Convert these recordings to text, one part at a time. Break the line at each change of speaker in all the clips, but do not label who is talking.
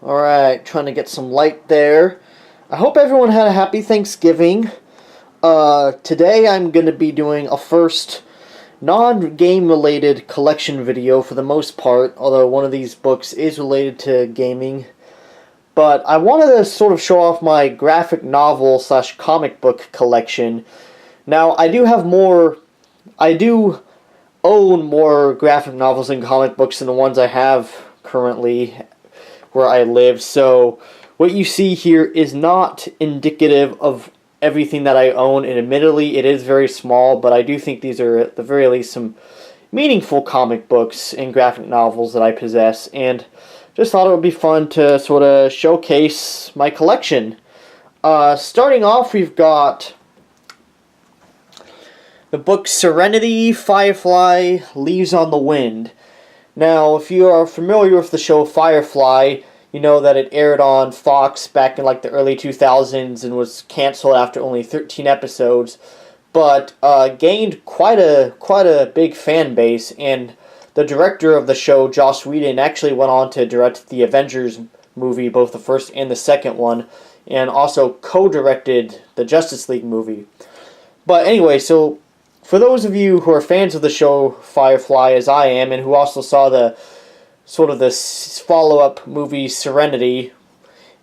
Alright, trying to get some light there. I hope everyone had a happy Thanksgiving. Today I'm going to be doing a first non-game related collection video for the most part, although one of these books is related to gaming. But I wanted to sort of show off my graphic novel / comic book collection. Now, I do own more graphic novels and comic books than the ones I have currently where I live, so what you see here is not indicative of everything that I own, and admittedly it is very small, but I do think these are at the very least some meaningful comic books and graphic novels that I possess, and just thought it would be fun to sort of showcase my collection. Starting off, we've got the book Serenity, Firefly, Leaves on the Wind. Now, if you are familiar with the show Firefly, you know that it aired on Fox back in like the early 2000s and was canceled after only 13 episodes, but gained quite a big fan base, and the director of the show, Joss Whedon, actually went on to direct the Avengers movie, both the first and the second one, and also co-directed the Justice League movie. But anyway, so for those of you who are fans of the show Firefly, as I am, and who also saw the follow-up movie Serenity,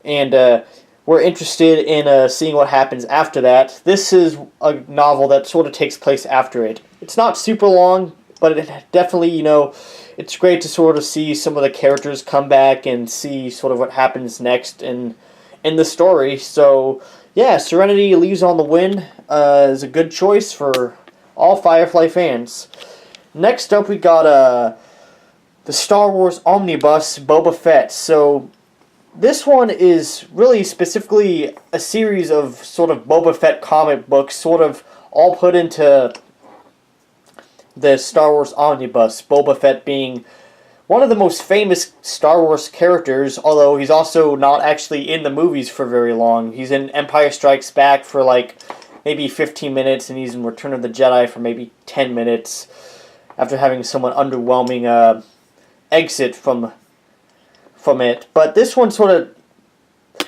and were interested in seeing what happens after that, this is a novel that sort of takes place after it. It's not super long, but it definitely, it's great to sort of see some of the characters come back and see sort of what happens next in the story. So, yeah, Serenity, Leaves on the Wind is a good choice for all Firefly fans. Next up, we got the Star Wars Omnibus, Boba Fett. So this one is really specifically a series of sort of Boba Fett comic books, sort of all put into the Star Wars Omnibus. Boba Fett being one of the most famous Star Wars characters, although he's also not actually in the movies for very long. He's in Empire Strikes Back for like maybe 15 minutes, and he's in Return of the Jedi for maybe 10 minutes after having somewhat underwhelming exit from it. But this one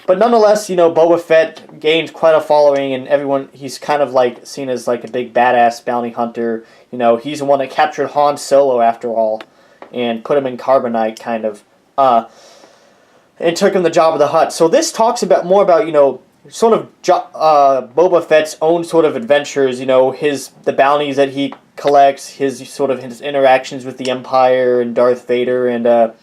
but nonetheless, Boba Fett gained quite a following, and he's kind of like seen as like a big badass bounty hunter. He's the one that captured Han Solo after all, and put him in carbonite, kind of, and took him the Jabba the Hutt. So this talks more about sort of Boba Fett's own sort of adventures, the bounties that he collects, his interactions with the Empire and Darth Vader, and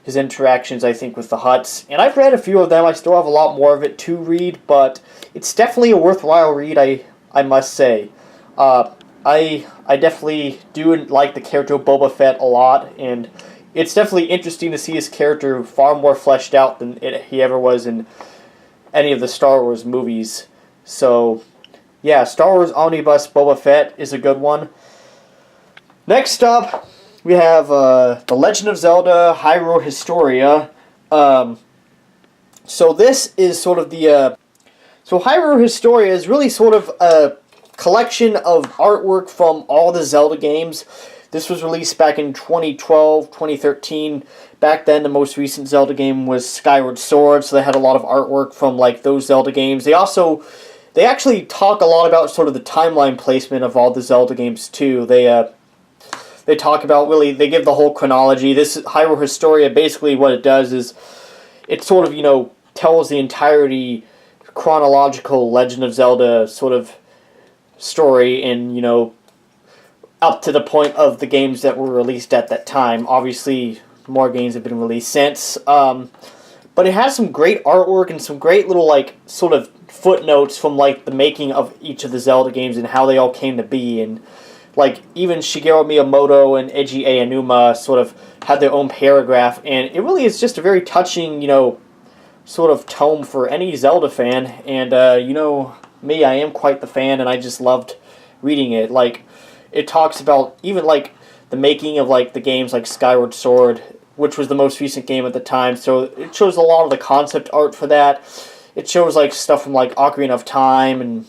his interactions, I think, with the Hutts. And I've read a few of them. I still have a lot more of it to read, but it's definitely a worthwhile read, I must say. I definitely do like the character of Boba Fett a lot, and it's definitely interesting to see his character far more fleshed out than he ever was in any of the Star Wars movies. So, yeah, Star Wars Omnibus Boba Fett is a good one. Next up, we have The Legend of Zelda Hyrule Historia. So this is sort of so Hyrule Historia is really sort of a collection of artwork from all the Zelda games. This was released back in 2012, 2013. Back then, the most recent Zelda game was Skyward Sword, so they had a lot of artwork from like those Zelda games. They actually talk a lot about sort of the timeline placement of all the Zelda games too. They talk about they give the whole chronology. This Hyrule Historia, basically what it does is it sort of tells the entirety chronological Legend of Zelda sort of story, and up to the point of the games that were released at that time. Obviously, more games have been released since. But it has some great artwork and some great little sort of footnotes from the making of each of the Zelda games and how they all came to be. And even Shigeru Miyamoto and Eiji Aonuma sort of had their own paragraph. And it really is just a very touching, sort of tome for any Zelda fan. And, me, I am quite the fan, and I just loved reading it. It talks about even the making of the games like Skyward Sword, which was the most recent game at the time. So it shows a lot of the concept art for that. It shows stuff from Ocarina of Time and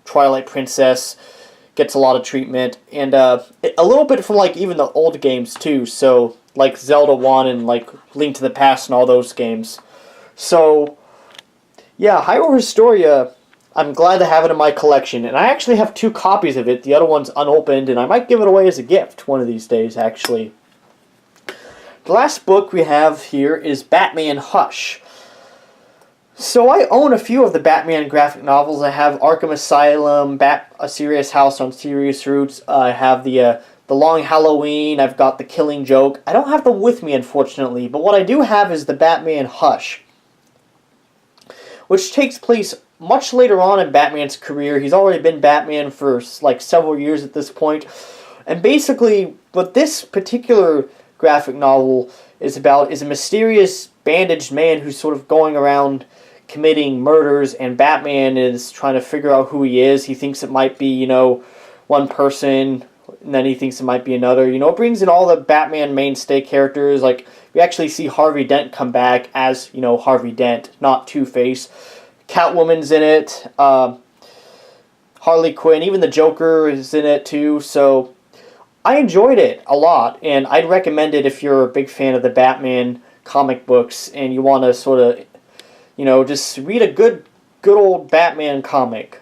Twilight Princess. gets a lot of treatment, and a little bit from like even the old games too. So like Zelda 1 and like Link to the Past and all those games. So yeah, Hyrule Historia, I'm glad to have it in my collection, and I actually have 2 copies of it. The other one's unopened, and I might give it away as a gift one of these days, actually. The last book we have here is Batman Hush. So I own a few of the Batman graphic novels. I have Arkham Asylum, A Serious House on Serious Roots. I have the Long Halloween. I've got The Killing Joke. I don't have them with me, unfortunately, but what I do have is the Batman Hush, which takes place much later on in Batman's career. He's already been Batman for like several years at this point. And basically, what this particular graphic novel is about is a mysterious bandaged man who's sort of going around committing murders, and Batman is trying to figure out who he is. He thinks it might be, one person, and then he thinks it might be another. It brings in all the Batman mainstay characters. Like, we actually see Harvey Dent come back as, Harvey Dent, not Two-Face. Catwoman's in it. Harley Quinn, even the Joker is in it too. So I enjoyed it a lot, and I'd recommend it if you're a big fan of the Batman comic books and you want to sort of, just read a good old Batman comic.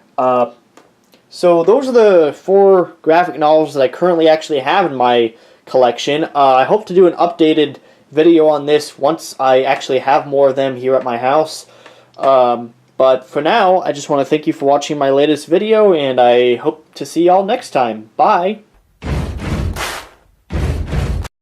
So those are the 4 graphic novels that I currently actually have in my collection. I hope to do an updated video on this once I actually have more of them here at my house. But for now, I just want to thank you for watching my latest video, and I hope to see y'all next time. Bye!